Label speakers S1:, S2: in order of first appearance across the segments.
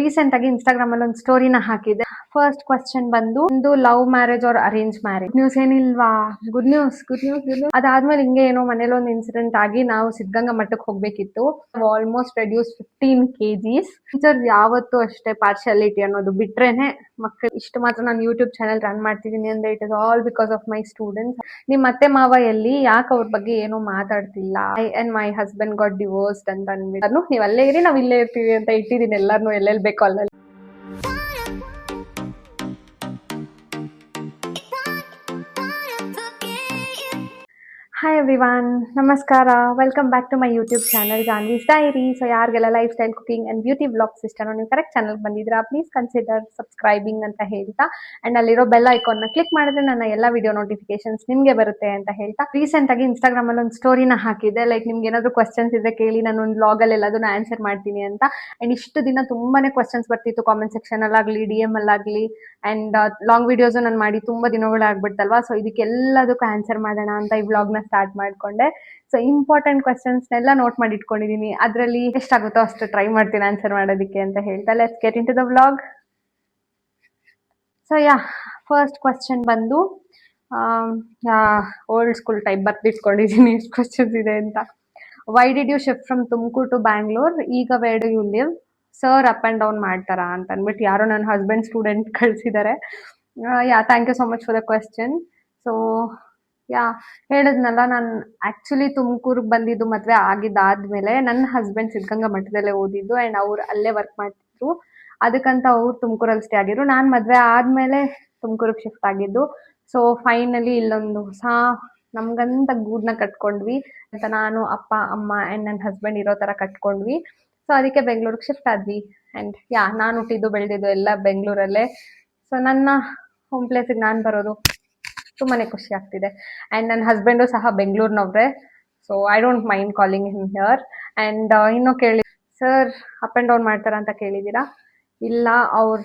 S1: Recent ಆಗಿ Instagram ಅಲ್ಲಿ ಒಂದು ಸ್ಟೋರಿನ ಹಾಕಿದೆ. ಫಸ್ಟ್ ಕ್ವಶನ್ ಬಂದು ಒಂದು love marriage or arrange marriage. News ಏನಿಲ್ವಾ? Good news good news good news. ಅದಾದ್ಮೇಲೆ ಹಿಂಗೆ ಏನೋ ಮನೇಲಿ ಒಂದು ಇನ್ಸಿಡೆಂಟ್ ಆಗಿ ನಾವು ಸಿದ್ಧಗಂಗಾ ಮಠಕ್ಕೆ ಹೋಗ್ಬೇಕಿತ್ತು. Almost reduce 15 kgs. ಟೀಚರ್ ಯಾವತ್ತೂ ಅಷ್ಟೇ ಪಾರ್ಶಾಲಿಟಿ ಅನ್ನೋದು ಬಿಟ್ರೇನೆ ಮಕ್ಕಳು. ಇಷ್ಟು ಮಾತ್ರ ನಾನು ಯೂಟ್ಯೂಬ್ ಚಾನೆಲ್ ರನ್ ಮಾಡ್ತಿದ್ದೀನಿ ಅಂದ್ರೆ it is all because of my students. ನಿಮ್ ಅತ್ತೆ ಮಾವ ಎಲ್ಲಿ? ಯಾಕೆ ಅವ್ರ ಬಗ್ಗೆ ಏನೋ ಮಾತಾಡ್ತಿಲ್ಲ? I and my husband got divorced ಅಂತ ಅಂದ್ಬಿಟ್ಟು ನೀವ್ ಅಲ್ಲೇ ಇರಿ ನಾವ್ ಇಲ್ಲೇ ಇರ್ತೀವಿ ಅಂತ ಇಟ್ಟಿದ್ದೀನಿ ಎಲ್ಲಾರ್ನು ಎಲ್ಲೆಲ್ಲಿ ಬೇಕೋ ಅಲ್ಲಲ್ಲಿ. ಹಾಯ್ ಎವ್ರಿವನ್, ನಮಸ್ಕಾರ. Welcome back to my YouTube channel Janvi's diary. So ಯಾರಿಗೆಲ್ಲ lifestyle, cooking and beauty vlogs ಇಷ್ಟನೋ ನೀವು ಕರೆಕ್ಟ್ ಚಾನಲ್ ಬಂದಿದ್ದೀರಾ. ಪ್ಲೀಸ್ ಕನ್ಸಿಡರ್ ಸಬ್ಸ್ಕ್ರೈಬಿಂಗ್ ಅಂತ ಹೇಳ್ತಾ ಅಂಡ್ ಅಲ್ಲಿರೋ ಬೆಲ್ ಐಕಾನ್ ನ ಕ್ಲಿಕ್ ಮಾಡಿದ್ರೆ ನನ್ನ ಎಲ್ಲ ವಿಡಿಯೋ ನೋಟಿಫಿಕೇಶನ್ಸ್ ನಿಮ್ಗೆ ಬರುತ್ತೆ ಅಂತ ಹೇಳ್ತಾ ರೀಸೆಂಟ್ ಆಗಿ ಇನ್ಸ್ಟಾಗ್ರಾಮ್ ಅಲ್ಲಿ ಒಂದು ಸ್ಟೋರಿನ ಹಾಕಿದೆ. ಲೈಕ್ ನಿಮ್ಗೆ ಏನಾದ್ರು ಕ್ವಶನ್ಸ್ ಇದ್ರೆ ಕೇಳಿ, ನಾನು ಒಂದು ವ್ಲಾಗ್ ಅಲ್ಲಿ ಎಲ್ಲದನ್ನ ಆನ್ಸರ್ ಮಾಡ್ತೀನಿ ಅಂತ. ಅಂಡ್ ಇಷ್ಟು ದಿನ ತುಂಬಾನೇ ಕ್ವಶನ್ಸ್ ಬರ್ತಿತ್ತು ಕಾಮೆಂಟ್ ಸೆಕ್ಷನ್ ಅಲ್ಲಾಗ್ಲಿ, DM ಅಲ್ಲಾಗ್ಲಿ. ಅಂಡ್ ಲಾಂಗ್ ವಿಡಿಯೋಸ್ ನಾನು ಮಾಡಿ ತುಂಬಾ ದಿನಗಳಾಗ್ಬಿಡ್ತಲ್ವಾ. ಸೊ ಇದಕ್ಕೆಲ್ಲದಕ್ಕೂ ಆನ್ಸರ್ ಮಾಡೋಣ ಅಂತ ಈ ವ್ಲಾಗ್ ನ ಸ್ಟಾರ್ಟ್ ಮಾಡ್ಕೊಂಡೆ. ಸೊ ಇಂಪಾರ್ಟೆಂಟ್ ಕ್ವಶನ್ಸ್ನೆಲ್ಲ ನೋಟ್ ಮಾಡಿ ಇಟ್ಕೊಂಡಿದೀನಿ. ಅದರಲ್ಲಿ ಎಷ್ಟಾಗುತ್ತೋ ಅಷ್ಟು ಟ್ರೈ ಮಾಡ್ತೀನಿ ಆನ್ಸರ್ ಮಾಡೋದಕ್ಕೆ ಅಂತ ಹೇಳ್ತಾ let's get into the vlog. So first question ಬಂದು ಓಲ್ಡ್ ಸ್ಕೂಲ್ ಟೈಪ್ ಬರ್ದಿಟ್ಕೊಂಡಿದೀನಿ ಎಷ್ಟು ಕ್ವಶನ್ಸ್ ಇದೆ ಅಂತ. Why did you shift from Tumakuru to Bangalore? ಈಗ where do you live? Sir up and down ಮಾಡ್ತಾರಾ ಅಂತ ಅಂದ್ಬಿಟ್ಟು ಯಾರೋ ನನ್ನ ಹಸ್ಬೆಂಡ್ ಸ್ಟೂಡೆಂಟ್ ಕಳ್ಸಿದ್ದಾರೆ. Thank you so much for the question. So ಹೇಳಿದ್ನಲ್ಲ, ನಾನು ಆಕ್ಚುಲಿ ತುಮಕೂರ್ಗೆ ಬಂದಿದ್ದು ಮದ್ವೆ ಆಗಿದ್ದಾದ್ಮೇಲೆ. ನನ್ನ ಹಸ್ಬೆಂಡ್ ಸಿದ್ಧಗಂಗಾ ಮಠದಲ್ಲೇ ಓದಿದ್ದು ಅಂಡ್ ಅವ್ರು ಅಲ್ಲೇ ವರ್ಕ್ ಮಾಡ್ತಿದ್ರು. ಅದಕ್ಕಂತ ಅವ್ರು ತುಮಕೂರಲ್ಲಿ ಸ್ಟೇ ಆಗಿದ್ರು. ನಾನು ಮದ್ವೆ ಆದ್ಮೇಲೆ ತುಮಕೂರಿಗೆ ಶಿಫ್ಟ್ ಆಗಿದ್ದು. ಸೊ ಫೈನಲಿ ಇಲ್ಲೊಂದು ಹೊಸ ನಮ್ಗಂತ ಗೂಡ್ನ ಕಟ್ಕೊಂಡ್ವಿ ಅಂತ ನಾನು, ಅಪ್ಪ, ಅಮ್ಮ ಅಂಡ್ ನನ್ನ ಹಸ್ಬೆಂಡ್ ಇರೋ ತರ ಕಟ್ಕೊಂಡ್ವಿ. ಸೊ ಅದಕ್ಕೆ ಬೆಂಗಳೂರಿಗೆ ಶಿಫ್ಟ್ ಆದ್ವಿ. ಅಂಡ್ ನಾನು ಹುಟ್ಟಿದ್ದು ಬೆಳೆದಿದ್ದು ಎಲ್ಲ ಬೆಂಗಳೂರಲ್ಲೇ. ಸೊ ನನ್ನ ಹೋಮ್ ಪ್ಲೇಸಿಗೆ ನಾನು ಬರೋದು ತುಂಬಾನೇ ಖುಷಿ ಆಗ್ತಿದೆ. ಅಂಡ್ ನನ್ನ ಹಸ್ಬೆಂಡು ಸಹ ಬೆಂಗಳೂರಿನವ್ರೆ. So I don't mind calling him here. And ಇನ್ನೂ ಕೇಳಿ, ಸರ್ ಅಪ್ ಅಂಡ್ ಡೌನ್ ಮಾಡ್ತಾರ ಅಂತ ಕೇಳಿದೀರಾ? ಇಲ್ಲ, ಅವ್ರು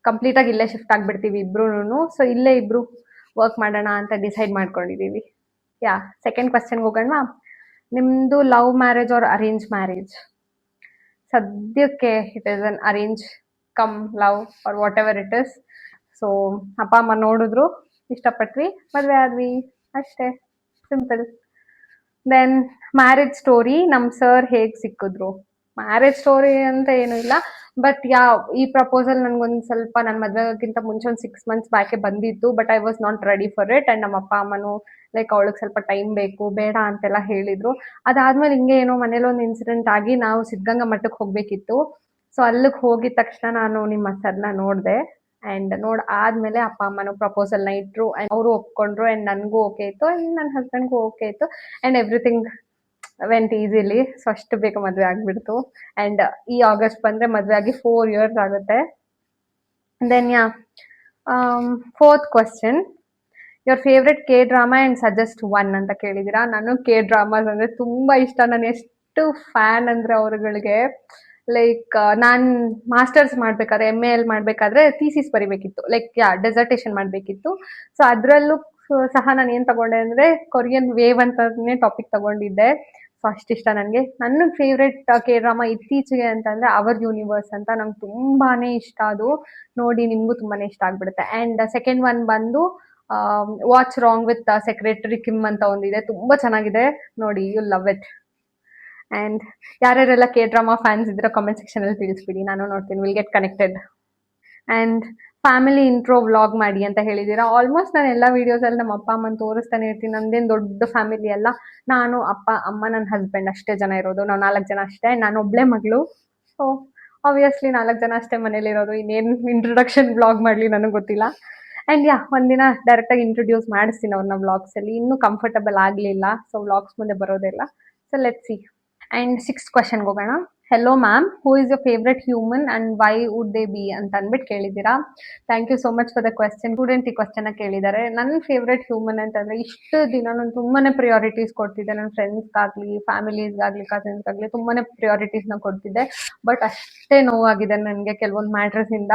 S1: ಕಂಪ್ಲೀಟ್ ಆಗಿ ಇಲ್ಲೇ ಶಿಫ್ಟ್ ಆಗ್ಬಿಡ್ತೀವಿ ಇಬ್ರು. ಸೊ ಇಲ್ಲೇ ಇಬ್ರು ವರ್ಕ್ ಮಾಡೋಣ ಅಂತ ಡಿಸೈಡ್ ಮಾಡ್ಕೊಂಡಿದೀವಿ. ಸೆಕೆಂಡ್ ಕ್ವಶನ್ಗೆ ಹೋಗೋಣ. ನಿಮ್ದು love marriage or arrange marriage? ಸದ್ಯಕ್ಕೆ it is an arrange cum love or whatever it is. So ಅಪ್ಪ ಅಮ್ಮ ನೋಡಿದ್ರು, ಇಷ್ಟಪಟ್ವಿ, ಮದ್ವೆ ಆದ್ವಿ, ಅಷ್ಟೇ, ಸಿಂಪಲ್. Then marriage story. ನಮ್ ಸರ್ ಹೇಗ್ ಸಿಕ್ಕಿದ್ರು? ಮ್ಯಾರೇಜ್ ಸ್ಟೋರಿ ಅಂತ ಏನು ಇಲ್ಲ, ಬಟ್ ಈ ಪ್ರಪೋಸಲ್ ನನ್ಗೊಂದ್ ಸ್ವಲ್ಪ ನನ್ನ ಮದ್ವೆಗಿಂತ ಮುಂಚೆ ಒಂದು 6 months ಬ್ಯಾಕೆ ಬಂದಿತ್ತು. But I was not ready for it. And ನಮ್ಮ ಅಪ್ಪ ಅಮ್ಮನು ಲೈಕ್ ಅವಳಿಗೆ ಸ್ವಲ್ಪ ಟೈಮ್ ಬೇಕು, ಬೇಡ ಅಂತೆಲ್ಲ ಹೇಳಿದ್ರು. ಅದಾದ್ಮೇಲೆ ಹಿಂಗೆ ಏನೋ ಮನೇಲಿ ಒಂದು ಇನ್ಸಿಡೆಂಟ್ ಆಗಿ ನಾವು ಸಿದ್ಧಗಂಗಾ ಮಠಕ್ಕೆ ಹೋಗ್ಬೇಕಿತ್ತು. ಸೊ ಅಲ್ಲಿಗೆ ಹೋಗಿದ ತಕ್ಷಣ ನಾನು ನಿಮ್ಮ ಸರ್ನ ನೋಡಿದೆ. ಅಂಡ್ ಆದ್ಮೇಲೆ ಅಪ್ಪ ಅಮ್ಮನು ಪ್ರಪೋಸಲ್ ನ ಇಟ್ರು. ಅಂಡ್ ಅವರು ಒಪ್ಕೊಂಡ್ರು. ಅಂಡ್ ನನ್ಗೂ ಓಕೆ ಇತ್ತು ಅಂಡ್ ನನ್ನ ಹಸ್ಬೆಂಡ್ಗೂ ಓಕೆ ಇತ್ತು. And everything vent easily. So ಅಷ್ಟು ಬೇಗ ಮದ್ವೆ ಆಗ್ಬಿಡ್ತು. ಅಂಡ್ ಈ ಆಗಸ್ಟ್ ಬಂದ್ರೆ ಮದ್ವೆ ಆಗಿ 4 years ಆಗುತ್ತೆ. Then fourth question. Your favourite K drama and suggest one ಅಂತ ಕೇಳಿದೀರಾ. ನಾನು ಕೆ ಡ್ರಾಮಾಸ್ ಅಂದ್ರೆ ತುಂಬಾ ಇಷ್ಟ. ನಾನು ಎಷ್ಟು ಫ್ಯಾನ್ ಅಂದ್ರೆ ಅವ್ರಗಳಿಗೆ, ಲೈಕ್ ನಾನ್ ಮಾಸ್ಟರ್ಸ್ ಮಾಡ್ಬೇಕಾದ್ರೆ, MA ಮಾಡ್ಬೇಕಾದ್ರೆ ಥೀಸಿಸ್ ಬರಿಬೇಕಿತ್ತು, ಲೈಕ್ ಡೆಸರ್ಟೇಷನ್ ಮಾಡ್ಬೇಕಿತ್ತು. ಸೊ ಅದ್ರಲ್ಲೂ ಸಹ ನಾನು ಏನ್ ತಗೊಂಡೆ ಅಂದ್ರೆ ಕೊರಿಯನ್ ವೇವ್ ಅಂತಾನೆ ಟಾಪಿಕ್ ತಗೊಂಡಿದ್ದೆ. ಸೊ ಅಷ್ಟಿಷ್ಟ ನನ್ಗೆ. ನನ್ನ ಫೇವ್ರೆಟ್ ಕೆ ಡ್ರಾಮಾ ಇತ್ತೀಚೆಗೆ ಅಂತಂದ್ರೆ ಅವರ್ ಯೂನಿವರ್ಸ್ ಅಂತ. ನಂಗೆ ತುಂಬಾನೇ ಇಷ್ಟ ಅದು. ನೋಡಿ ನಿಮ್ಗೂ ತುಂಬಾನೇ ಇಷ್ಟ ಆಗ್ಬಿಡುತ್ತೆ. ಅಂಡ್ ಸೆಕೆಂಡ್ ಒನ್ ಬಂದು what's wrong with secretary Kim ಅಂತ ಒಂದಿದೆ, ತುಂಬಾ ಚೆನ್ನಾಗಿದೆ, ನೋಡಿ, ಯು ಲವ್ ಇಟ್. ಅಂಡ್ ಯಾರ್ಯಾರೆಲ್ಲ ಕೆ ಡ್ರಾಮಾ ಫ್ಯಾನ್ಸ್ ಇದ್ರೆ ಕಾಮೆಂಟ್ ಸೆಕ್ಷನ್ ಅಲ್ಲಿ ತಿಳಿಸ್ಬಿಡಿ, ನಾನು ನೋಡ್ತೀನಿ, will get connected. And family intro vlog ಮಾಡಿ ಅಂತ ಹೇಳಿದೀರಾ. ಆಲ್ಮೋಸ್ಟ್ ನಾನು ಎಲ್ಲ ವಿಡಿಯೋಸ್ ಅಲ್ಲಿ ನಮ್ಮ ಅಪ್ಪ ಅಮ್ಮನ ತೋರಿಸ್ತಾನೆ ಇರ್ತೀನಿ. ನಂದೇನು ದೊಡ್ಡ ಫ್ಯಾಮಿಲಿ ಅಲ್ಲ, ನಾನು, ಅಪ್ಪ, ಅಮ್ಮ, ನನ್ನ ಹಸ್ಬೆಂಡ್ ಅಷ್ಟೇ ಜನ ಇರೋದು. ನಾವು 4 ಜನ ಅಷ್ಟೇ. ನಾನು ಒಬ್ಳೆ ಮಗಳು. ಸೊ ಆಬ್ವಿಯಸ್ಲಿ 4 ಜನ ಅಷ್ಟೇ ಮನೇಲಿ ಇರೋದು. ಇನ್ನೇನು ಇಂಟ್ರೊಡಕ್ಷನ್ ವ್ಲಾಗ್ ಮಾಡ್ಲಿ ನನಗೆ ಗೊತ್ತಿಲ್ಲ. ಅಂಡ್ ಒಂದಿನ ಡೈರೆಕ್ಟ್ ಆಗಿ ಇಂಟ್ರೊಡ್ಯೂಸ್ ಮಾಡಿಸ್ತೀನಿ ಅವ್ರನ್ನ ವ್ಲಾಗ್ಸ್ ಅಲ್ಲಿ. ಇನ್ನೂ ಕಂಫರ್ಟಬಲ್ ಆಗ್ಲಿಲ್ಲ, ಸೊ ವ್ಲಾಗ್ಸ್ ಮುಂದೆ ಬರೋದಿಲ್ಲ. So let's see. And 6th ಕ್ವಶನ್ಗೆ ಹೋಗೋಣ. Hello ma'am, who is your favourite human and why would they be ಅಂತ ಅಂದ್ಬಿಟ್ಟು ಕೇಳಿದ್ದೀರಾ. Thank you so much for the question. Student ಈ ಕ್ವಶನ್ ಕೇಳಿದ್ದಾರೆ. ನನ್ನ ಫೇವ್ರೆಟ್ ಹ್ಯೂಮನ್ ಅಂತಂದ್ರೆ, ಇಷ್ಟು ದಿನ ನಾನು ತುಂಬಾನೇ ಪ್ರಿಯಾರಿಟೀಸ್ ಕೊಡ್ತಿದ್ದೆ. ನನ್ನ ಫ್ರೆಂಡ್ಸ್ಗಾಗ್ಲಿ, ಫ್ಯಾಮಿಲೀಸ್ಗಾಗ್ಲಿ, ಕಸಿನ್ಸ್ಗಾಗ್ಲಿ ತುಂಬಾನೇ ಪ್ರಿಯಾರಿಟೀಸ್ನ ಕೊಡ್ತಿದ್ದೆ. ಬಟ್ ಅಷ್ಟೇ ನೋವಾಗಿದೆ ನನಗೆ ಕೆಲವೊಂದು ಮ್ಯಾಟ್ರಸ್ ಇಂದ.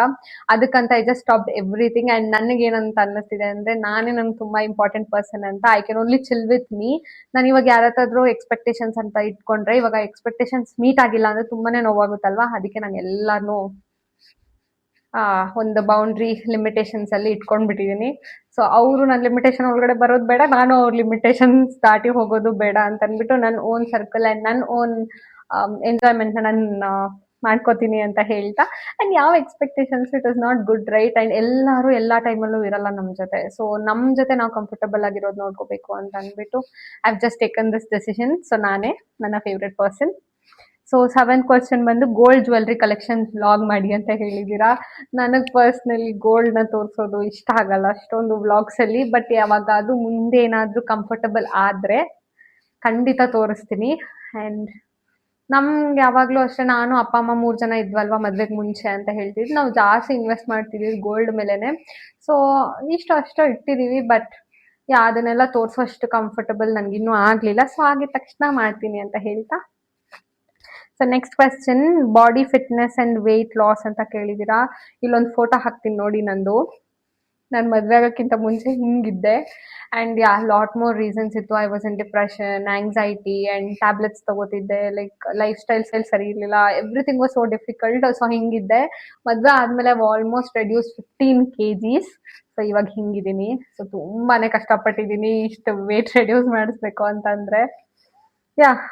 S1: ಅದಕ್ಕಂತ I just stopped everything. And ನನಗೆ ಏನಂತ ಅನ್ನಿಸ್ತಿದೆ ಅಂದ್ರೆ, ನಾನೇ ನಂಗೆ ತುಂಬಾ ಇಂಪಾರ್ಟೆಂಟ್ ಪರ್ಸನ್ ಅಂತ. I can only chill with me. ನಾನು ಇವಾಗ ಯಾರತ್ತಾದ್ರೂ ಎಕ್ಸ್ಪೆಕ್ಟೇಷನ್ಸ್ ಅಂತ ಇಟ್ಕೊಂಡ್ರೆ, ಇವಾಗ ಎಕ್ಸ್ಪೆಕ್ಟೇಷನ್ಸ್ ಮೀಟ್ ಆಗಿಲ್ಲ ಅಂದ್ರೆ ತುಂಬಾನೇ ನೋವಾಗುತ್ತಲ್ವಾ. ಅದಕ್ಕೆ ನಾನು ಎಲ್ಲಾನು ಒಂದು ಬೌಂಡ್ರಿ ಲಿಮಿಟೇಷನ್ಸ್ ಅಲ್ಲಿ ಇಟ್ಕೊಂಡ್ಬಿಟ್ಟಿದೀನಿ. ಸೊ ಅವರು ನನ್ನ ಲಿಮಿಟೇಷನ್ ಒಳಗಡೆ ಬರೋದು ಬೇಡ, ನಾನು ಅವ್ರ ಲಿಮಿಟೇಷನ್ಸ್ ದಾಟಿ ಹೋಗೋದು ಬೇಡ ಅಂತ ಅಂದ್ಬಿಟ್ಟು ನನ್ನ ಓನ್ ಸರ್ಕಲ್ ಅಂಡ್ ನನ್ನ ಓನ್ ಎಂಜಾಯ್ಮೆಂಟ್ ನಾನು ಮಾಡ್ಕೋತೀನಿ ಅಂತ ಹೇಳ್ತಾ. ಅಂಡ್ ಯಾವ expectations it is not good right. And ಎಲ್ಲರೂ ಎಲ್ಲಾ ಟೈಮಲ್ಲೂ ಇರಲ್ಲ ನಮ್ ಜೊತೆ. ಸೊ ನಮ್ ಜೊತೆ ನಾವು ಕಂಫರ್ಟಬಲ್ ಆಗಿರೋದು ನೋಡ್ಕೋಬೇಕು ಅಂತ ಅಂದ್ಬಿಟ್ಟು I have just taken this decision. So ನಾನೇ ನನ್ನ favourite person. So 7th question ಬಂದು ಗೋಲ್ಡ್ ಜ್ಯುವೆಲ್ರಿ ಕಲೆಕ್ಷನ್ ವ್ಲಾಗ್ ಮಾಡಿ ಅಂತ ಹೇಳಿದೀರಾ. ನನಗ್ ಪರ್ಸ್ನಲಿ ಗೋಲ್ಡ್ ನ ತೋರ್ಸೋದು ಇಷ್ಟ ಆಗಲ್ಲ ಅಷ್ಟೊಂದು ವ್ಲಾಗ್ಸ್ ಅಲ್ಲಿ. ಬಟ್ ಯಾವಾಗ ಅದು ಮುಂದೆ ಏನಾದ್ರೂ ಕಂಫರ್ಟಬಲ್ ಆದ್ರೆ ಖಂಡಿತ ತೋರಿಸ್ತೀನಿ. ಅಂಡ್ ನಮ್ಗೆ ಯಾವಾಗ್ಲೂ ಅಷ್ಟೇ, ನಾನು ಅಪ್ಪ ಅಮ್ಮ 3 ಜನ ಇದ್ವಲ್ವಾ ಮದ್ವೆಗ್ ಮುಂಚೆ ಅಂತ ಹೇಳ್ತಿದ್ವಿ, ನಾವು ಜಾಸ್ತಿ ಇನ್ವೆಸ್ಟ್ ಮಾಡ್ತಿದೀವಿ ಗೋಲ್ಡ್ ಮೇಲೆನೆ. ಸೊ ಇಷ್ಟು ಅಷ್ಟೋ ಇಟ್ಟಿದೀವಿ. ಬಟ್ ಅದನ್ನೆಲ್ಲ ತೋರ್ಸೋಷ್ಟು ಕಂಫರ್ಟಬಲ್ ನನ್ಗಿನ್ನೂ ಆಗ್ಲಿಲ್ಲ. ಸೊ ಆಗಿದ ತಕ್ಷಣ ಮಾಡ್ತೀನಿ ಅಂತ ಹೇಳ್ತಾ. So next question, body fitness and weight loss ಅಂತ ಕೇಳಿದೀರಾ. ಇಲ್ಲೊಂದು ಫೋಟೋ ಹಾಕ್ತೀನಿ ನೋಡಿ ನಂದು. ನಾನು ಮದ್ವೆ ಆಗೋಕ್ಕಿಂತ ಮುಂಚೆ ಹಿಂಗಿದ್ದೆ. ಅಂಡ್ ಲಾಟ್ ಮೋರ್ ರೀಸನ್ಸ್ ಇತ್ತು. I was in depression, anxiety and tablets ತಗೋತಿದ್ದೆ. ಲೈಕ್ ಲೈಫ್ ಸ್ಟೈಲ್ ಸರಿ ಇರ್ಲಿಲ್ಲ, everything was so difficult. So ಹಿಂಗಿದ್ದೆ. ಮದ್ವೆ ಆದ್ಮೇಲೆ ಆಲ್ಮೋಸ್ಟ್ ರೆಡ್ಯೂಸ್ 15 kgs. ಸೊ ಇವಾಗ ಹಿಂಗಿದ್ದೀನಿ. ಸೊ ತುಂಬಾನೇ ಕಷ್ಟಪಟ್ಟಿದ್ದೀನಿ ಇಷ್ಟು ವೇಟ್ ರೆಡ್ಯೂಸ್ ಮಾಡಿಸ್ಬೇಕು ಅಂತಂದ್ರೆ.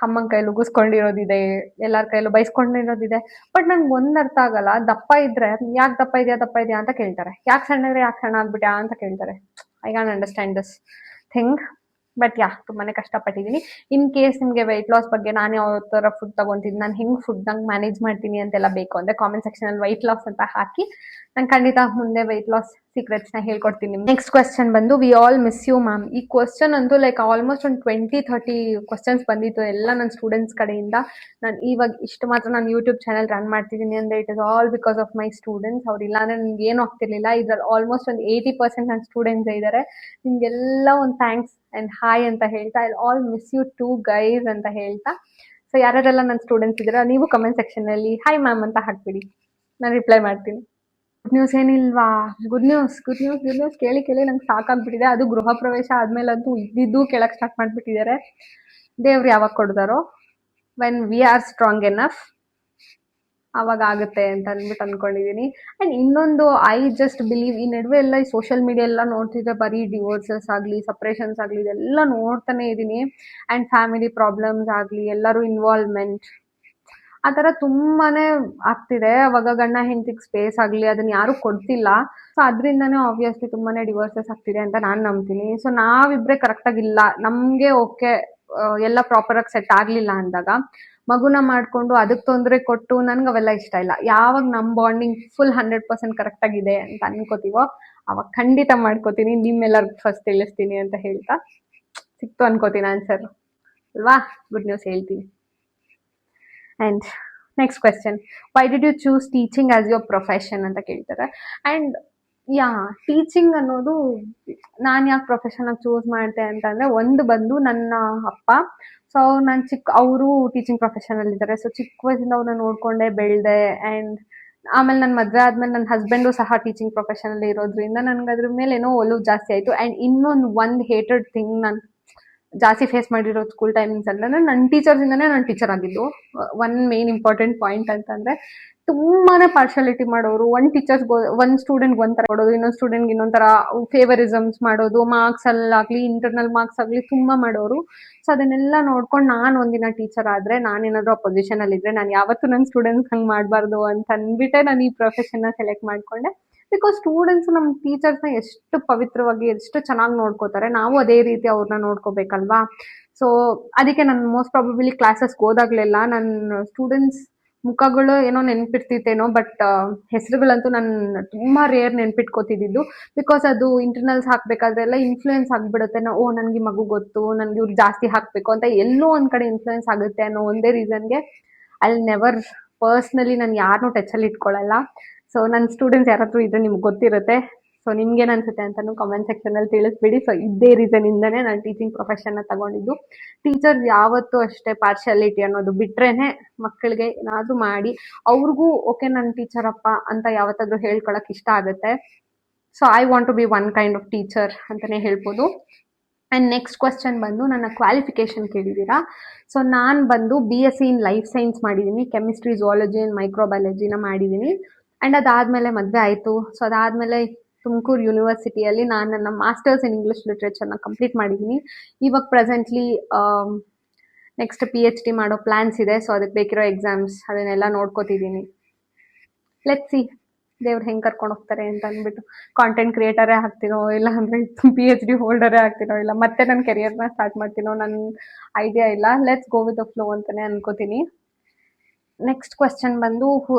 S1: ಅಮ್ಮನ ಕೈಲಿ ಉಗಿಸ್ಕೊಂಡಿರೋದಿದೆ, ಎಲ್ಲಾರ ಕೈಲೂ ಬೈಸ್ಕೊಂಡಿರೋದಿದೆ. ಬಟ್ ನನ್ಗೆ ಒಂದ್ ಅರ್ಥ ಆಗಲ್ಲ, ದಪ್ಪ ಇದ್ರೆ ಯಾಕೆ ದಪ್ಪ ಇದೆಯಾ ಅಂತ ಕೇಳ್ತಾರೆ, ಯಾಕೆ ಸಣ್ಣ ಇದ್ರೆ ಯಾಕೆ ಸಣ್ಣ ಆಗ್ಬಿಟ್ಯಾ ಅಂತ ಕೇಳ್ತಾರೆ. I can understand this thing. But ತುಂಬಾನೇ ಕಷ್ಟಪಟ್ಟಿದ್ದೀನಿ. ಇನ್ ಕೇಸ್ ನಿಮ್ಗೆ ವೆಯ್ಟ್ ಲಾಸ್ ಬಗ್ಗೆ ನಾನು ಯಾವ ತರ ಫುಡ್ ತಗೊಂತೀನಿ, ನಾನು ಹೆಂಗ್ ಫುಡ್ ನಂಗೆ ಮ್ಯಾನೇಜ್ ಮಾಡ್ತೀನಿ ಅಂತೆಲ್ಲ ಬೇಕು ಅಂದ್ರೆ ಕಾಮೆಂಟ್ ಸೆಕ್ಷನ್ ಅಲ್ಲಿ ವೆಯ್ಟ್ ಲಾಸ್ ಅಂತ ಹಾಕಿ, ನಾನು ಖಂಡಿತ ಮುಂದೆ ವೆಯ್ಟ್ ಲಾಸ್ ಸೀಕ್ರೆಟ್ಸ್ ನ ಹೇಳ್ಕೊಡ್ತೀನಿ. ನೆಕ್ಸ್ಟ್ ಕ್ವೆಶ್ಚನ್ ಬಂದು, we all miss you ma'am. ಈ ಕ್ವೆಶ್ಚನ್ ಅಂತೂ ಲೈಕ್ ಆಲ್ಮೋಸ್ಟ್ ಒಂದು 20-30 ಕ್ವಶನ್ಸ್ ಬಂದಿತ್ತು ಎಲ್ಲ ನನ್ನ ಸ್ಟೂಡೆಂಟ್ಸ್ ಕಡೆಯಿಂದ. ನಾನು ಇವಾಗ ಇಷ್ಟು ಮಾತ್ರ ನಾನು ಯೂಟ್ಯೂಬ್ ಚಾನಲ್ ರನ್ ಮಾಡ್ತಿದ್ದೀನಿ ಅಂದ್ರೆ it is all because of my students. ಅವ್ರಿಲ್ಲ ಅಂದ್ರೆ ನನ್ಗೆ ಏನು ಆಗ್ತಿರ್ಲಿಲ್ಲ. ಇದ್ರಲ್ಲಿ ಆಲ್ಮೋಸ್ಟ್ ಒಂದು 80% ನನ್ನ ಸ್ಟೂಡೆಂಟ್ಸ್ ಇದ್ದಾರೆ. ನಿಮ್ಗೆಲ್ಲ ಒಂದು ಥ್ಯಾಂಕ್ಸ್ ಅಂಡ್ ಹಾಯ್ ಅಂತ ಹೇಳ್ತಾ, I all miss you too guys ಅಂತ ಹೇಳ್ತಾ. ಸೊ ಯಾರೆಲ್ಲ ನನ್ನ ಸ್ಟೂಡೆಂಟ್ಸ್ ಇದ್ದೀರಾ ನೀವು ಕಮೆಂಟ್ ಸೆಕ್ಷನ್ ಅಲ್ಲಿ ಹಾಯ್ ಮ್ಯಾಮ್ ಅಂತ ಹಾಕ್ಬಿಡಿ, ನಾನು ರಿಪ್ಲೈ ಮಾಡ್ತೀನಿ. ಗುಡ್ ನ್ಯೂಸ್ ಏನಿಲ್ವಾ? ಗುಡ್ ನ್ಯೂಸ್ ಕೇಳಿ ನಂಗೆ ಸಾಕಾಗ್ಬಿಟ್ಟಿದೆ. ಅದು ಗೃಹ ಪ್ರವೇಶ ಆದ್ಮೇಲಂತೂ ಇದ್ದಿದ್ದು ಕೆಳಕ್ ಸ್ಟಾರ್ಟ್ ಮಾಡ್ಬಿಟ್ಟಿದ್ದಾರೆ. ದೇವ್ರು ಯಾವಾಗ ಕೊಡ್ತಾರೋ, when we are strong enough ಅವಾಗ ಆಗುತ್ತೆ ಅಂತ ಅಂದ್ಬಿಟ್ಟು ಅನ್ಕೊಂಡಿದೀನಿ. ಅಂಡ್ ಇನ್ನೊಂದು, ಐ ಜಸ್ಟ್ ಬಿಲೀವ್, ಈ ನಡುವೆ ಎಲ್ಲ ಈ ಸೋಷಿಯಲ್ ಮೀಡಿಯಾ ಎಲ್ಲ ನೋಡ್ತಿದ್ದೆ, ಬರೀ ಡಿವೋರ್ಸಸ್ ಆಗ್ಲಿ, ಸಪ್ರೇಷನ್ಸ್ ಆಗ್ಲಿ, ಇದೆಲ್ಲ ನೋಡ್ತಾನೆ ಇದೀನಿ. ಅಂಡ್ ಫ್ಯಾಮಿಲಿ ಪ್ರಾಬ್ಲಮ್ಸ್ ಆಗ್ಲಿ, ಎಲ್ಲರೂ ಇನ್ವಾಲ್ವ್ಮೆಂಟ್ ಆ ತರ ತುಂಬಾನೇ ಆಗ್ತಿದೆ. ಅವಾಗ ಗಂಡ ಹೆಂಡತಿಗೆ ಸ್ಪೇಸ್ ಆಗ್ಲಿ ಅದನ್ನ ಯಾರು ಕೊಡ್ತಿಲ್ಲ. ಸೊ ಅದ್ರಿಂದಾನೇ ಆಬ್ವಿಯಸ್ಲಿ ತುಂಬಾನೇ ಡಿವೋರ್ಸಸ್ ಆಗ್ತಿದೆ ಅಂತ ನಾನ್ ನಂಬ್ತೀನಿ. ಸೊ ನಾವಿಬ್ರೆ ಕರೆಕ್ಟ್ ಆಗಿಲ್ಲ, ನಮ್ಗೆ ಓಕೆ ಎಲ್ಲ ಪ್ರಾಪರ್ ಆಗಿ ಸೆಟ್ ಆಗ್ಲಿಲ್ಲ ಅಂದಾಗ ಮಗುನ ಮಾಡ್ಕೊಂಡು ಅದಕ್ಕೆ ತೊಂದರೆ ಕೊಟ್ಟು, ನನ್ಗೆ ಅವೆಲ್ಲ ಇಷ್ಟ ಇಲ್ಲ. ಯಾವಾಗ ನಮ್ ಬಾಂಡಿಂಗ್ ಫುಲ್ 100% ಕರೆಕ್ಟ್ ಆಗಿದೆ ಅಂತ ಅನ್ಕೋತೀವೋ ಅವಾಗ ಖಂಡಿತ ಮಾಡ್ಕೋತೀನಿ. ನಿಮ್ಮೆಲ್ಲರಿಗೂ ಫಸ್ಟ್ ತಿಳಿಸ್ತೀನಿ ಅಂತ ಹೇಳ್ತಾ, ಸಿಕ್ತು ಅನ್ಕೋತೀನಿ ಆನ್ಸರ್ ಅಲ್ವಾ? ಗುಡ್ ನ್ಯೂಸ್ ಹೇಳ್ತೀನಿ. And next question, why did you choose teaching as your profession ಅಂತ ಕೇಳ್ತಾರೆ. ಅಂಡ್ ಟೀಚಿಂಗ್ ಅನ್ನೋದು ನಾನು ಯಾಕೆ ಪ್ರೊಫೆಷನ್ ಆಗಿ ಚೂಸ್ ಮಾಡ್ತೆ ಅಂತಂದ್ರೆ, ಒಂದು ಬಂದು ನನ್ನ ಅಪ್ಪ. ಸೊ ನಾನು ಅವರು ಟೀಚಿಂಗ್ ಪ್ರೊಫೆಷನ್ ಅಲ್ಲಿ ಇದ್ದಾರೆ. ಸೊ ಚಿಕ್ಕ ವಯಸ್ಸಿಂದ ಅವ್ರನ್ನ ನೋಡ್ಕೊಂಡೆ ಬೆಳ್ದೆ. ಅಂಡ್ ಆಮೇಲೆ ನನ್ನ ಮದ್ವೆ ಆದ್ಮೇಲೆ ನನ್ನ ಹಸ್ಬೆಂಡು ಸಹ ಟೀಚಿಂಗ್ ಪ್ರೊಫೆಷನ್ ಅಲ್ಲಿ ಇರೋದ್ರಿಂದ ನನ್ಗೆ ಅದ್ರ ಮೇಲೆ ಏನೋ ಒಲವು ಜಾಸ್ತಿ ಆಯ್ತು. ಅಂಡ್ ಇನ್ನೊಂದು ಹೇಟೆಡ್ ಥಿಂಗ್ ನಾನು ಜಾಸ್ತಿ ಫೇಸ್ ಮಾಡಿರೋದು ಸ್ಕೂಲ್ ಟೈಮಿಂಗ್ಸ್ ಅಂದ್ರೆ, ನನ್ನ ಟೀಚರ್ಸ್ ಇಂದಾನೆ ನಾನು ಟೀಚರ್ ಆಗಿದ್ದು. ಒನ್ ಮೇನ್ ಇಂಪಾರ್ಟೆಂಟ್ ಪಾಯಿಂಟ್ ಅಂತಂದ್ರೆ, ತುಂಬಾನೇ ಪಾರ್ಶಾಲಿಟಿ ಮಾಡೋರು. ಒಂದ್ ಸ್ಟೂಡೆಂಟ್ ಒಂಥರ ಕೊಡೋದು, ಇನ್ನೊಂದ್ ಸ್ಟೂಡೆಂಟ್ ಇನ್ನೊಂಥರ ಫೇವರಿಸಮ್ಸ್ ಮಾಡೋದು, ಮಾರ್ಕ್ಸ್ ಅಲ್ಲಾಗ್ಲಿ ಇಂಟರ್ನಲ್ ಮಾರ್ಕ್ಸ್ ಆಗ್ಲಿ ತುಂಬಾ ಮಾಡೋರು. ಸೊ ಅದನ್ನೆಲ್ಲ ನೋಡ್ಕೊಂಡು ನಾನು ಒಂದಿನ ಟೀಚರ್ ಆದ್ರೆ, ನಾನೇನಾದ್ರು ಆ ಪೊಸಿಷನ್ ಅಲ್ಲಿ ಇದ್ರೆ ನಾನು ಯಾವತ್ತೂ ನನ್ನ ಸ್ಟೂಡೆಂಟ್ಸ್ ಹಂಗ್ ಮಾಡ್ಬಾರ್ದು ಅಂತ ಅಂದ್ಬಿಟ್ಟೆ ನಾನು ಈ ಪ್ರೊಫೆಷನ್ ನ ಸೆಲೆಕ್ಟ್ ಮಾಡ್ಕೊಂಡೆ. ಬಿಕಾಸ್ ಸ್ಟೂಡೆಂಟ್ಸ್ ನಮ್ಮ ಟೀಚರ್ಸ್ನ ಎಷ್ಟು ಪವಿತ್ರವಾಗಿ ಎಷ್ಟು ಚೆನ್ನಾಗಿ ನೋಡ್ಕೋತಾರೆ, ನಾವು ಅದೇ ರೀತಿ ಅವ್ರನ್ನ ನೋಡ್ಕೋಬೇಕಲ್ವಾ. ಸೊ ಅದಕ್ಕೆ ನಾನು ಮೋಸ್ಟ್ ಪ್ರಾಬಬ್ಲಿ ಕ್ಲಾಸಸ್ಗೆ ಹೋದಾಗ್ಲೆಲ್ಲ ನನ್ನ ಸ್ಟೂಡೆಂಟ್ಸ್ ಮುಖಗಳು ಏನೋ ನೆನ್ಪಿರ್ತಿತ್ತೇನೋ, ಬಟ್ ಹೆಸರುಗಳಂತೂ ನಾನು ತುಂಬಾ ರೇರ್ ನೆನ್ಪಿಟ್ಕೋತಿದ್ದು. ಬಿಕಾಸ್ ಅದು ಇಂಟರ್ನಲ್ಸ್ ಹಾಕ್ಬೇಕಾದ್ರೆ ಎಲ್ಲ ಇನ್ಫ್ಲೂಯೆನ್ಸ್ ಆಗ್ಬಿಡುತ್ತೆ. ಓ ನನ್ಗೆ ಮಗು ಗೊತ್ತು, ನನ್ಗೆ ಇವ್ರು ಜಾಸ್ತಿ ಹಾಕ್ಬೇಕು ಅಂತ ಎಲ್ಲೋ ಒಂದ್ ಕಡೆ ಇನ್ಫ್ಲೂಯೆನ್ಸ್ ಆಗುತ್ತೆ ಅನ್ನೋ ಒಂದೇ ರೀಸನ್ಗೆ ಅಲ್ಲಿ ನೆವರ್ ಪರ್ಸ್ನಲಿ ನಾನು ಯಾರನ್ನೂ ಟಚಲ್ಲಿ ಇಟ್ಕೊಳ್ಳಲ್ಲ. ಸೊ ನನ್ನ ಸ್ಟೂಡೆಂಟ್ಸ್ ಯಾರಾದ್ರೂ ಇದ್ರೆ ನಿಮ್ಗೆ ಗೊತ್ತಿರುತ್ತೆ. ಸೊ ನಿಮ್ಗೇನು ಅನ್ಸುತ್ತೆ ಅಂತಾನು ಕಾಮೆಂಟ್ ಸೆಕ್ಷನ್ ಅಲ್ಲಿ ತಿಳಿಸ್ಬಿಡಿ. ಸೊ ಇದೇ ರೀಸನ್ ಇಂದಾನೆ ನಾನು ಟೀಚಿಂಗ್ ಪ್ರೊಫೆಷನ್ ತಗೊಂಡಿದ್ದು. ಟೀಚರ್ಸ್ ಯಾವತ್ತೂ ಅಷ್ಟೇ ಪಾರ್ಶಾಲಿಟಿ ಅನ್ನೋದು ಬಿಟ್ರೇನೆ ಮಕ್ಕಳಿಗೆ ಏನಾದ್ರೂ ಮಾಡಿ ಅವ್ರಿಗೂ ಓಕೆ ನನ್ನ ಟೀಚರ್ ಅಪ್ಪ ಅಂತ ಯಾವತ್ತಾದ್ರೂ ಹೇಳ್ಕೊಳಕ್ ಇಷ್ಟ ಆಗುತ್ತೆ. So I want to be one kind of teacher ಅಂತಾನೆ ಹೇಳ್ಬೋದು. ಅಂಡ್ ನೆಕ್ಸ್ಟ್ ಕ್ವಶನ್ ಬಂದು, ನನ್ನ ಕ್ವಾಲಿಫಿಕೇಶನ್ ಕೇಳಿದ್ದೀರಾ. ಸೊ ನಾನು ಬಂದು BSc ಇನ್ ಲೈಫ್ ಸೈನ್ಸ್ ಮಾಡಿದ್ದೀನಿ, ಕೆಮಿಸ್ಟ್ರಿ, ಝುವಾಲಜಿ ಅಂಡ್ ಮೈಕ್ರೋಬಯಾಲಜಿನ ಮಾಡಿದ್ದೀನಿ. ಆ್ಯಂಡ್ ಅದಾದಮೇಲೆ ಮದುವೆ ಆಯಿತು. ಸೊ ಅದಾದಮೇಲೆ ತುಮಕೂರು ಯೂನಿವರ್ಸಿಟಿಯಲ್ಲಿ ನಾನು ನನ್ನ ಮಾಸ್ಟರ್ಸ್ ಇನ್ ಇಂಗ್ಲೀಷ್ ಲಿಟ್ರೇಚರ್ನ ಕಂಪ್ಲೀಟ್ ಮಾಡಿದ್ದೀನಿ. ಇವಾಗ ಪ್ರೆಸೆಂಟ್ಲಿ ನೆಕ್ಸ್ಟ್ PhD ಮಾಡೋ ಪ್ಲ್ಯಾನ್ಸ್ ಇದೆ. ಸೊ ಅದಕ್ಕೆ ಬೇಕಿರೋ ಎಕ್ಸಾಮ್ಸ್ ಅದನ್ನೆಲ್ಲ ನೋಡ್ಕೋತಿದ್ದೀನಿ. ಲೆಟ್ಸ್ ಸಿ ದೇವ್ರು ಹೆಂಗೆ ಕರ್ಕೊಂಡು ಹೋಗ್ತಾರೆ ಅಂತ ಅಂದ್ಬಿಟ್ಟು. ಕಾಂಟೆಂಟ್ ಕ್ರಿಯೇಟರೇ ಆಗ್ತೀನೋ, ಇಲ್ಲ ಅಂದರೆ PhD ಹೋಲ್ಡರೇ ಆಗ್ತೀನೋ, ಇಲ್ಲ ಮತ್ತೆ ನನ್ನ ಕೆರಿಯರ್ನ ಸ್ಟಾರ್ಟ್ ಮಾಡ್ತೀನೋ, ನನ್ನ ಐಡಿಯಾ ಇಲ್ಲ. Let's go with the flow ಅಂತಲೇ ಅನ್ಕೋತೀನಿ. ನೆಕ್ಸ್ಟ್ ಕ್ವೆಶ್ಚನ್ ಬಂದು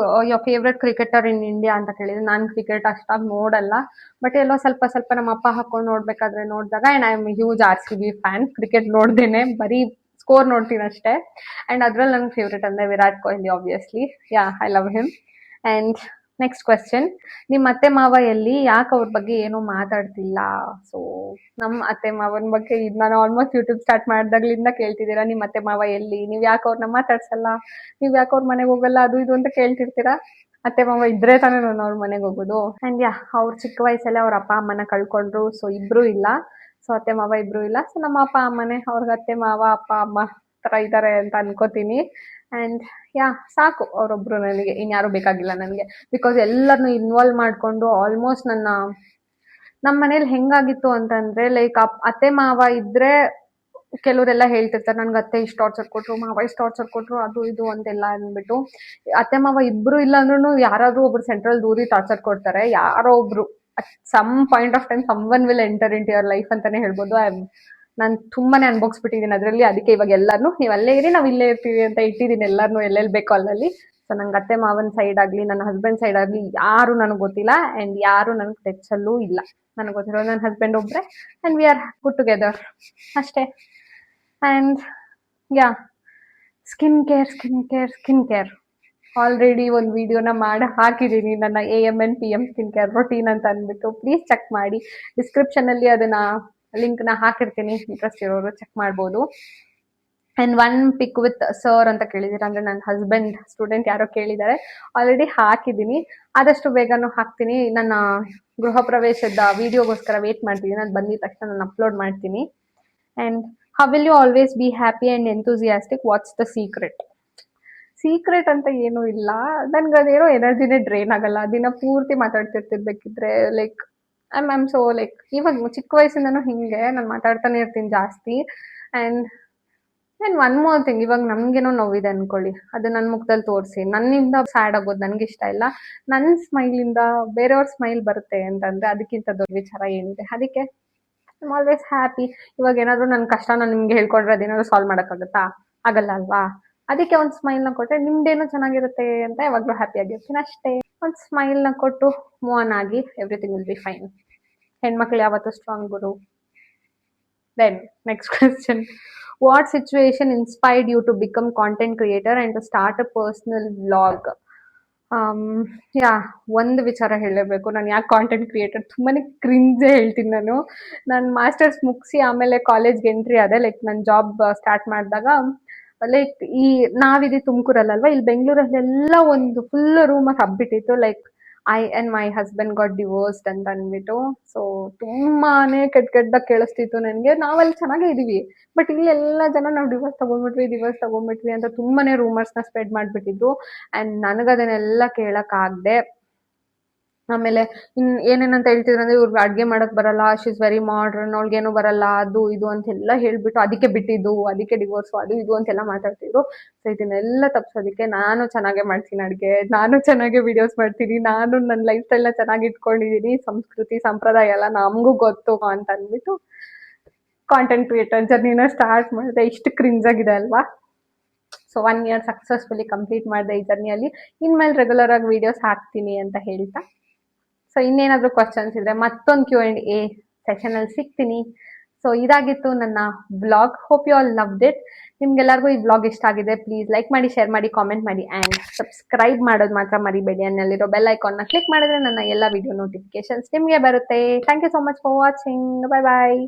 S1: your favourite cricketer in India ಅಂತ ಕೇಳಿದ್ರೆ, ನಾನು ಕ್ರಿಕೆಟ್ ಅಷ್ಟಾಗಿ ನೋಡಲ್ಲ, ಬಟ್ ಎಲ್ಲೋ ಸ್ವಲ್ಪ ಸ್ವಲ್ಪ ನಮ್ಮ ಅಪ್ಪ ಹಾಕೊಂಡು ನೋಡ್ಬೇಕಾದ್ರೆ ನೋಡಿದಾಗ, and I am huge RCB fan. Cricket ನೋಡ್ದೇನೆ ಬರೀ ಸ್ಕೋರ್ ನೋಡ್ತೀನಿ ಅಷ್ಟೇ. ಆ್ಯಂಡ್ ಅದ್ರಲ್ಲಿ ನನ್ನ ಫೇವ್ರೆಟ್ ಅಂದರೆ Virat Kohli obviously. Yeah, I love him. And next question, ನಿಮ್ಮ ಅತ್ತೆ ಮಾವ ಎಲ್ಲಿ, ಯಾಕೆ ಅವ್ರ ಬಗ್ಗೆ ಏನೂ ಮಾತಾಡ್ತಿಲ್ಲ? ಸೊ ನಮ್ಮ ಅತ್ತೆ ಮಾವನ ಬಗ್ಗೆ ಇದು ನಾನು ಆಲ್ಮೋಸ್ಟ್ ಯೂಟ್ಯೂಬ್ ಸ್ಟಾರ್ಟ್ ಮಾಡಿದಾಗ್ಲಿಂದ ಕೇಳ್ತಿದ್ದೀರಾ, ನಿಮ್ಮ ಅತ್ತೆ ಮಾವ ಎಲ್ಲಿ, ನೀವು ಯಾಕೆ ಅವ್ರನ್ನ ಮಾತಾಡ್ಸಲ್ಲ, ನೀವು ಯಾಕೆ ಅವ್ರ ಮನೆಗೆ ಹೋಗಲ್ಲ, ಅದು ಇದು ಅಂತ ಕೇಳ್ತಿರ್ತೀರಾ. ಅತ್ತೆ ಮಾವ ಇದ್ರೆ ತಾನೇ ನಾನು ಅವ್ರ ಮನೆಗೆ ಹೋಗೋದು. ಆ್ಯಂಡ್ ಯಾ, ಅವ್ರು ಚಿಕ್ಕ ವಯಸ್ಸಲ್ಲೇ ಅವ್ರ ಅಪ್ಪ ಅಮ್ಮನ ಕಳ್ಕೊಂಡ್ರು. ಸೊ ಇಬ್ಬರೂ ಇಲ್ಲ. ಸೊ ಅತ್ತೆ ಮಾವ ಇಬ್ಬರೂ ಇಲ್ಲ. ಸೊ ನಮ್ಮ ಅಪ್ಪ ಅಮ್ಮನೇ ಅವ್ರಿಗೆ ಅತ್ತೆ ಮಾವ ಅಪ್ಪ ಅಮ್ಮ ಥರ ಇದ್ದಾರೆ ಅಂತ ಅನ್ಕೋತೀನಿ. ಆ್ಯಂಡ್ ಯಾ, ಸಾಕು ಅವರೊಬ್ಬರು ನನಗೆ, ಇನ್ಯಾರೂ ಬೇಕಾಗಿಲ್ಲ ನನಗೆ. ಬಿಕಾಸ್ ಎಲ್ಲರನ್ನೂ ಇನ್ವಾಲ್ವ್ ಮಾಡಿಕೊಂಡು ಆಲ್ಮೋಸ್ಟ್ ನಮ್ಮ ಮನೇಲಿ ಹೆಂಗಾಗಿತ್ತು ಅಂತಂದರೆ, ಲೈಕ್ ಅತ್ತೆ ಮಾವ ಇದ್ದರೆ ಕೆಲವರೆಲ್ಲ ಹೇಳ್ತಿರ್ತಾರೆ, ನನಗೆ ಅತ್ತೆ ಇಷ್ಟು ಟಾರ್ಚರ್ ಕೊಟ್ಟರು, ಮಾವ ಇಷ್ಟು ಟಾರ್ಚರ್ ಕೊಟ್ಟರು, ಅದು ಇದು ಅಂತೆಲ್ಲ ಅಂದ್ಬಿಟ್ಟು. ಅತ್ತೆ ಮಾವ ಇಬ್ಬರು ಇಲ್ಲ ಅಂದ್ರೂ ಯಾರಾದರೂ ಒಬ್ರು ಸೆಂಟ್ರಲ್ ದೂರಿ ಟಾರ್ಚರ್ ಕೊಡ್ತಾರೆ. ಯಾರೋ ಒಬ್ರು at some point of time someone will enter into your life ಅಂತಲೇ ಹೇಳ್ಬೋದು. ನಾನು ತುಂಬಾನೇ ಅನ್ಭೋಗಿಸ್ಬಿಟ್ಟಿದ್ದೀನಿ ಅದರಲ್ಲಿ. ಅದಕ್ಕೆ ಇವಾಗ ಎಲ್ಲರೂ ನೀವು ಅಲ್ಲೇ ಇರಿ, ನಾವು ಇಲ್ಲೇ ಇರ್ತೀವಿ ಅಂತ ಇಟ್ಟಿದ್ದೀನಿ ಎಲ್ಲರನ್ನೂ ಎಲ್ಲೆಲ್ಲಿ ಬೇಕೋ ಅಲ್ಲಲ್ಲಿ. ಸೊ ನಂಗೆ ಅತ್ತೆ ಮಾವನ ಸೈಡ್ ಆಗಲಿ, ನನ್ನ ಹಸ್ಬೆಂಡ್ ಸೈಡ್ ಆಗಲಿ ಯಾರು ನನಗೆ ಗೊತ್ತಿಲ್ಲ. ಆ್ಯಂಡ್ ಯಾರು ನನಗೆ ಟಚ್ಚಲ್ಲೂ ಇಲ್ಲ. ನನಗೆ ಗೊತ್ತಿರೋ ನನ್ನ ಹಸ್ಬೆಂಡ್ ಒಬ್ಬರೇ. And we are good together ಅಷ್ಟೇ. And yeah, skin care already ಒಂದು ವಿಡಿಯೋನ ಮಾಡಿ ಹಾಕಿದ್ದೀನಿ, ನನ್ನ AMN PM skin care routine ಅಂತ ಅಂದ್ಬಿಟ್ಟು. ಪ್ಲೀಸ್ ಚೆಕ್ ಮಾಡಿ. ಡಿಸ್ಕ್ರಿಪ್ಷನಲ್ಲಿ ಅದನ್ನು ಲಿಂಕ್ನ ಹಾಕಿರ್ತೀನಿ, ಇಂಟ್ರೆಸ್ಟ್ ಇರೋರು ಚೆಕ್ ಮಾಡ್ಬೋದು. And one pick with sir ಅಂತ ಕೇಳಿದ್ದೀರ, ಅಂದರೆ ನನ್ನ ಹಸ್ಬೆಂಡ್ ಸ್ಟೂಡೆಂಟ್ ಯಾರೋ ಕೇಳಿದ್ದಾರೆ. ಆಲ್ರೆಡಿ ಹಾಕಿದ್ದೀನಿ, ಆದಷ್ಟು ಬೇಗನೂ ಹಾಕ್ತೀನಿ. ನನ್ನ ಗೃಹ ಪ್ರವೇಶದ ವಿಡಿಯೋಗೋಸ್ಕರ ವೇಟ್ ಮಾಡ್ತಿದ್ದೀನಿ. ಅದು ಬಂದಿದ ತಕ್ಷಣ ನಾನು ಅಪ್ಲೋಡ್ ಮಾಡ್ತೀನಿ. And how will you always be happy and enthusiastic, what's the secret ಅಂತ ಏನೂ ಇಲ್ಲ. ನನ್ಗೆ ಅದೇನೋ ಎನರ್ಜಿನೇ ಡ್ರೈನ್ ಆಗಲ್ಲ. ದಿನ ಪೂರ್ತಿ ಮಾತಾಡ್ತಿರ್ತಿರ್ಬೇಕಿದ್ರೆ ಲೈಕ್ ಐಮ್ ಸೋ ಲೈಕ್, ಇವಾಗ ಚಿಕ್ಕ ವಯಸ್ಸಿಂದನೂ ಹಿಂಗೆ ನಾನು ಮಾತಾಡ್ತಾನೆ ಇರ್ತೀನಿ ಜಾಸ್ತಿ. ಆ್ಯಂಡ್ ಒನ್ ಮೋರ್ ಥಿಂಗ್, ಇವಾಗ ನಮಗೇನೋ ನೋವಿದೆ ಅನ್ಕೊಳ್ಳಿ, ಅದು ನನ್ನ ಮುಖದಲ್ಲಿ ತೋರಿಸಿ ನನ್ನಿಂದ ಸ್ಯಾಡ್ ಆಗೋದು ನನಗೆ ಇಷ್ಟ ಇಲ್ಲ. ನನ್ನ ಸ್ಮೈಲಿಂದ ಬೇರೆಯವ್ರ ಸ್ಮೈಲ್ ಬರುತ್ತೆ ಅಂತಂದರೆ ಅದಕ್ಕಿಂತ ದೊಡ್ಡ ವಿಚಾರ ಏನಿದೆ. ಅದಕ್ಕೆ ಐಮ್ ಆಲ್ವೇಸ್ ಹ್ಯಾಪಿ. ಇವಾಗ ಏನಾದರೂ ನನ್ನ ಕಷ್ಟ ನಾನು ನಿಮ್ಗೆ ಹೇಳ್ಕೊಂಡ್ರೆ ಅದೇನಾದ್ರು ಸಾಲ್ವ್ ಮಾಡೋಕ್ಕಾಗುತ್ತಾ? ಆಗಲ್ಲ ಅಲ್ವಾ? ಅದಕ್ಕೆ ಒಂದು ಸ್ಮೈಲ್ನ ಕೊಟ್ಟರೆ ನಿಮ್ದೇನೋ ಚೆನ್ನಾಗಿರುತ್ತೆ ಅಂತ ಯಾವಾಗಲೂ ಹ್ಯಾಪಿಯಾಗಿರ್ತೀನಿ ಅಷ್ಟೇ. ಒಂದು ಸ್ಮೈಲ್ನ ಕೊಟ್ಟು ಮೂವ್ ಆನ್ ಆಗಿ, ಎವ್ರಿಥಿಂಗ್ ವಿಲ್ ಬಿ ಫೈನ್. ಹೆಣ್ಮಕ್ಳು ಯಾವತ್ತೂ ಸ್ಟ್ರಾಂಗ್ ಗುರು. Then next question, what situation inspired you to become content creator and to start a personal vlog? Yeah, ಒಂದು ವಿಚಾರ ಹೇಳಬೇಕು, ನಾನು ಯಾಕೆ ಕಾಂಟೆಂಟ್ ಕ್ರಿಯೇಟರ್ ತುಂಬಾ ಕ್ರಿಂಜೇ ಹೇಳ್ತೀನಿ. ನಾನು ಮಾಸ್ಟರ್ಸ್ ಮುಗಿಸಿ ಆಮೇಲೆ ಕಾಲೇಜ್ಗೆ ಎಂಟ್ರಿ ಆದೆ. ಲೈಕ್ ನನ್ನ ಜಾಬ್ ಸ್ಟಾರ್ಟ್ ಮಾಡಿದಾಗ, ಲೈಕ್ ಈ ನಾವಿದು ತುಮಕೂರಲ್ಲಲ್ವಾ, ಇಲ್ಲಿ ಬೆಂಗಳೂರಲ್ಲೆಲ್ಲ ಒಂದು ಫುಲ್ ರೂಮರ್ ಹಬ್ಬಿಟ್ಟಿತ್ತು. Like I and my husband got divorced ಅಂತ ಅಂದ್ಬಿಟ್ಟು. ಸೊ ತುಂಬಾನೇ ಕೆಟ್ಟದಾಗ ಕೇಳಿಸ್ತಿತ್ತು ನನಗೆ. ನಾವಲ್ಲಿ ಚೆನ್ನಾಗೇ ಇದ್ದೀವಿ, ಬಟ್ ಇಲ್ಲಿ ಎಲ್ಲ ಜನ ನಾವು ಡಿವೋರ್ಸ್ ತಗೊಂಡ್ಬಿಟ್ವಿ ಅಂತ ತುಂಬಾನೇ ರೂಮರ್ಸ್ನ ಸ್ಪ್ರೆಡ್ ಮಾಡಿಬಿಟ್ಟಿದ್ರು. ಆ್ಯಂಡ್ ನನಗದನ್ನೆಲ್ಲ ಕೇಳೋಕ್ಕಾಗದೆ, ಆಮೇಲೆ ಏನೇನಂತ ಹೇಳ್ತಿದ್ರು ಅಂದರೆ, ಇವ್ರಿಗೆ ಅಡುಗೆ ಮಾಡೋಕ್ಕೆ ಬರಲ್ಲ, ಶಿ ಇಸ್ ವೆರಿ ಮಾಡ್ರನ್, ಅವ್ಳಿಗೇನು ಬರಲ್ಲ, ಅದು ಇದು ಅಂತೆಲ್ಲ ಹೇಳಿಬಿಟ್ಟು ಅದಕ್ಕೆ ಬಿಟ್ಟಿದ್ದು, ಅದಕ್ಕೆ ಡಿವೋರ್ಸು, ಅದು ಇದು ಅಂತೆಲ್ಲ ಮಾತಾಡ್ತಿದ್ರು. ಸೊ ಇದನ್ನೆಲ್ಲ ತಪ್ಪಿಸೋದಕ್ಕೆ ನಾನು ಚೆನ್ನಾಗೇ ಮಾಡ್ತೀನಿ ಅಡುಗೆ, ನಾನು ಚೆನ್ನಾಗೇ ವಿಡಿಯೋಸ್ ಮಾಡ್ತೀನಿ, ನಾನು ನನ್ನ ಲೈಫ್ ಸ್ಟೈಲ್ನ ಚೆನ್ನಾಗಿ ಇಟ್ಕೊಂಡಿದ್ದೀನಿ, ಸಂಸ್ಕೃತಿ ಸಂಪ್ರದಾಯ ಎಲ್ಲ ನಮಗೂ ಗೊತ್ತು ಅಂತ ಅಂದ್ಬಿಟ್ಟು ಕಾಂಟೆಂಟ್ ಕ್ರಿಯೇಟರ್ ಜರ್ನಿನ ಸ್ಟಾರ್ಟ್ ಮಾಡಿದೆ. ಇಷ್ಟು ಕ್ರಿಂಜಾಗಿದೆ ಅಲ್ವಾ? ಸೊ 1 year ಸಕ್ಸಸ್ಫುಲಿ ಕಂಪ್ಲೀಟ್ ಮಾಡಿದೆ ಈ ಜರ್ನಿಯಲ್ಲಿ. ಇನ್ಮೇಲೆ ರೆಗ್ಯುಲರ್ ಆಗಿ ವಿಡಿಯೋಸ್ ಹಾಕ್ತೀನಿ ಅಂತ ಹೇಳ್ತಾ, ಸೊ ಇನ್ನೇನಾದರೂ ಕ್ವಶನ್ಸ್ ಇದ್ರೆ ಮತ್ತೊಂದು Q&A ಸೆಷನಲ್ಲಿ ಸಿಗ್ತೀನಿ. ಸೊ ಇದಾಗಿತ್ತು ನನ್ನ blog. Hope you all loved it. ನಿಮ್ಗೆಲ್ಲರಿಗೂ ಈ ಬ್ಲಾಗ್ ಇಷ್ಟ ಆಗಿದೆ, ಪ್ಲೀಸ್ ಲೈಕ್ ಮಾಡಿ, ಶೇರ್ ಮಾಡಿ, ಕಾಮೆಂಟ್ ಮಾಡಿ, ಆ್ಯಂಡ್ ಸಬ್ಸ್ಕ್ರೈಬ್ ಮಾಡೋದು ಮಾತ್ರ ಮರಿಬೇಡಿ. ಅನ್ನಲ್ಲಿರೋ ಬೆಲ್ ಐಕಾನ್ನ ಕ್ಲಿಕ್ ಮಾಡಿದ್ರೆ ನನ್ನ ಎಲ್ಲ ವಿಡಿಯೋ ನೋಟಿಫಿಕೇಶನ್ಸ್ ನಿಮಗೆ ಬರುತ್ತೆ. Thank you so much for watching. Bye bye.